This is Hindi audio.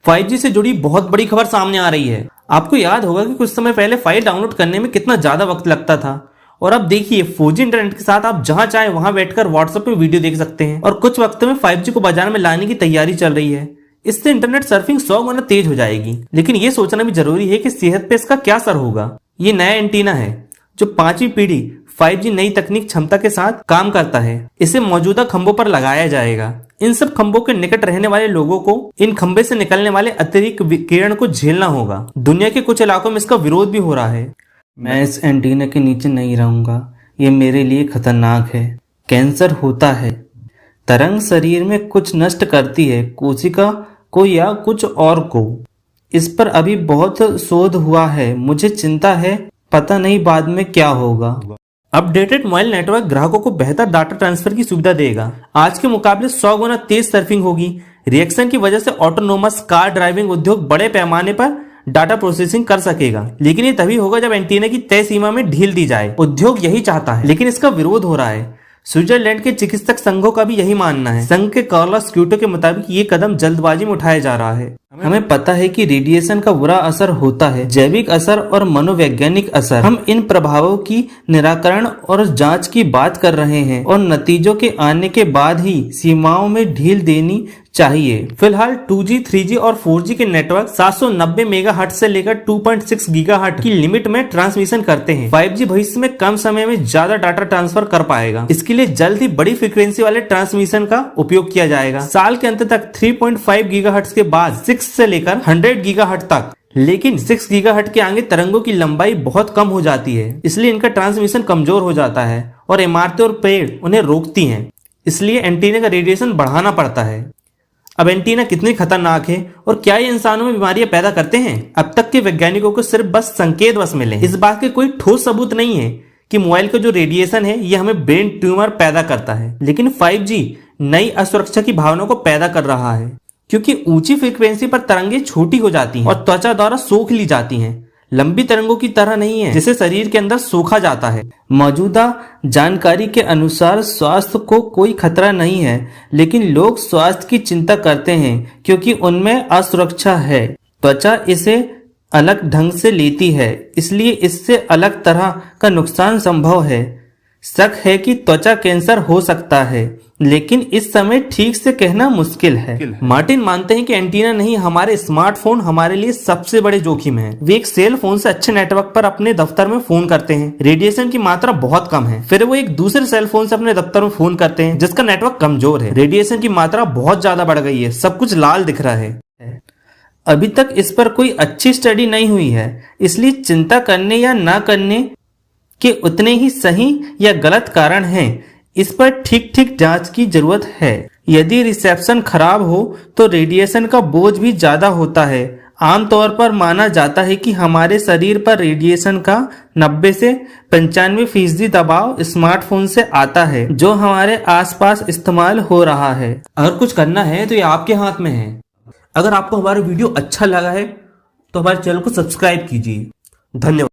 5G से जुड़ी बहुत बड़ी खबर सामने आ रही है। आपको याद होगा कि कुछ समय पहले फाइल डाउनलोड करने में कितना ज्यादा वक्त लगता था, और अब देखिए 4G इंटरनेट के साथ आप जहां चाहे वहां बैठकर व्हाट्सएप पे वीडियो देख सकते हैं। और कुछ वक्त में 5G को बाजार में लाने की तैयारी चल रही है। इससे इंटरनेट सर्फिंग 100 गुना तेज हो जाएगी। लेकिन ये सोचना भी जरूरी है कि सेहत पे इसका क्या असर होगा। ये नया एंटीना है जो 5वीं पीढ़ी 5G नई तकनीक क्षमता के साथ काम करता है। इसे मौजूदा खंभों पर लगाया जाएगा। इन सब खंभों के निकट रहने वाले लोगों को इन खंभे से निकलने वाले अतिरिक्त विकिरण को झेलना होगा। दुनिया के कुछ इलाकों में इसका विरोध भी हो रहा है। मैं इस एंटीना के नीचे नहीं रहूंगा, ये मेरे लिए खतरनाक है। कैंसर होता है। तरंग शरीर में कुछ नष्ट करती है, कोशिका को या कुछ और को। इस पर अभी बहुत शोध हुआ है। मुझे चिंता है, पता नहीं बाद में क्या होगा। अपडेटेड मोबाइल नेटवर्क ग्राहकों को बेहतर डाटा ट्रांसफर की सुविधा देगा। आज के मुकाबले 100 गुना तेज सर्फिंग होगी। रिएक्शन की वजह से ऑटोनोमस कार ड्राइविंग उद्योग बड़े पैमाने पर डाटा प्रोसेसिंग कर सकेगा। लेकिन ये तभी होगा जब एंटीना की तय सीमा में ढील दी जाए। उद्योग यही चाहता है, लेकिन इसका विरोध हो रहा है। स्विट्जरलैंड के चिकित्सक संघों का भी यही मानना है। संघ के कार्लोस क्यूटो के मुताबिक ये कदम जल्दबाजी में उठाया जा रहा है। हमें पता है कि रेडिएशन का बुरा असर होता है, जैविक असर और मनोवैज्ञानिक असर। हम इन प्रभावों की निराकरण और जांच की बात कर रहे हैं, और नतीजों के आने के बाद ही सीमाओं में ढील देनी चाहिए। फिलहाल 2G, 3G और 4G के नेटवर्क 790 मेगाहर्ट्ज से लेकर 2.6 गीगाहर्ट्ज की लिमिट में ट्रांसमिशन करते हैं। 5G भविष्य में कम समय में ज्यादा डाटा ट्रांसफर कर पाएगा। इसके लिए जल्द ही बड़ी फ्रीक्वेंसी वाले ट्रांसमिशन का उपयोग किया जाएगा। साल के अंत तक 3.5 गीगाहर्ट्ज के बाद 6 से लेकर 100 गीगाहर्ट्ज तक। लेकिन 6 गीगाहर्ट्ज के आगे तरंगों की लंबाई बहुत कम हो जाती है, इसलिए इनका ट्रांसमिशन कमजोर हो जाता है और इमारतें और पेड़ उन्हें रोकती हैं। इसलिए एंटीना का रेडिएशन बढ़ाना पड़ता है। अब एंटीना कितने खतरनाक है और क्या ये इंसानों में बीमारियां पैदा करते हैं? अब तक के वैज्ञानिकों को सिर्फ बस संकेत बस मिले। इस बात के कोई ठोस सबूत नहीं है कि मोबाइल का जो रेडिएशन है ये हमें ब्रेन ट्यूमर पैदा करता है। लेकिन 5G नई असुरक्षा की भावना को पैदा कर रहा है, क्योंकि ऊंची फ्रीक्वेंसी पर तरंगे छोटी हो जाती हैं और त्वचा द्वारा सोख ली जाती हैं। लंबी तरंगों की तरह नहीं है जिसे शरीर के अंदर सोखा जाता है। मौजूदा जानकारी के अनुसार स्वास्थ्य को कोई खतरा नहीं है, लेकिन लोग स्वास्थ्य की चिंता करते हैं क्योंकि उनमें असुरक्षा है। त्वचा इसे अलग ढंग से लेती है, इसलिए इससे अलग तरह का नुकसान संभव है। शक है कि त्वचा कैंसर हो सकता है, लेकिन इस समय ठीक से कहना मुश्किल है। मार्टिन मानते हैं कि एंटीना नहीं, हमारे स्मार्टफोन हमारे लिए सबसे बड़े जोखिम है। वे एक सेल फोन से अच्छे नेटवर्क पर अपने दफ्तर में फोन करते हैं, रेडिएशन की मात्रा बहुत कम है। फिर वो एक दूसरे सेल फोन से अपने दफ्तर में फोन करते हैं जिसका नेटवर्क कमजोर है, रेडिएशन की मात्रा बहुत ज्यादा बढ़ गई है, सब कुछ लाल दिख रहा है। अभी तक इस पर कोई अच्छी स्टडी नहीं हुई है, इसलिए चिंता करने या ना करने के उतने ही सही या गलत कारण हैं। इस पर ठीक जांच की जरूरत है। यदि रिसेप्शन खराब हो तो रेडिएशन का बोझ भी ज्यादा होता है। आमतौर पर माना जाता है कि हमारे शरीर पर रेडिएशन का 90 से 95% दबाव स्मार्टफोन से आता है जो हमारे आसपास इस्तेमाल हो रहा है। अगर कुछ करना है तो ये आपके हाथ में है। अगर आपको हमारा वीडियो अच्छा लगा है तो हमारे चैनल को सब्सक्राइब कीजिए। धन्यवाद।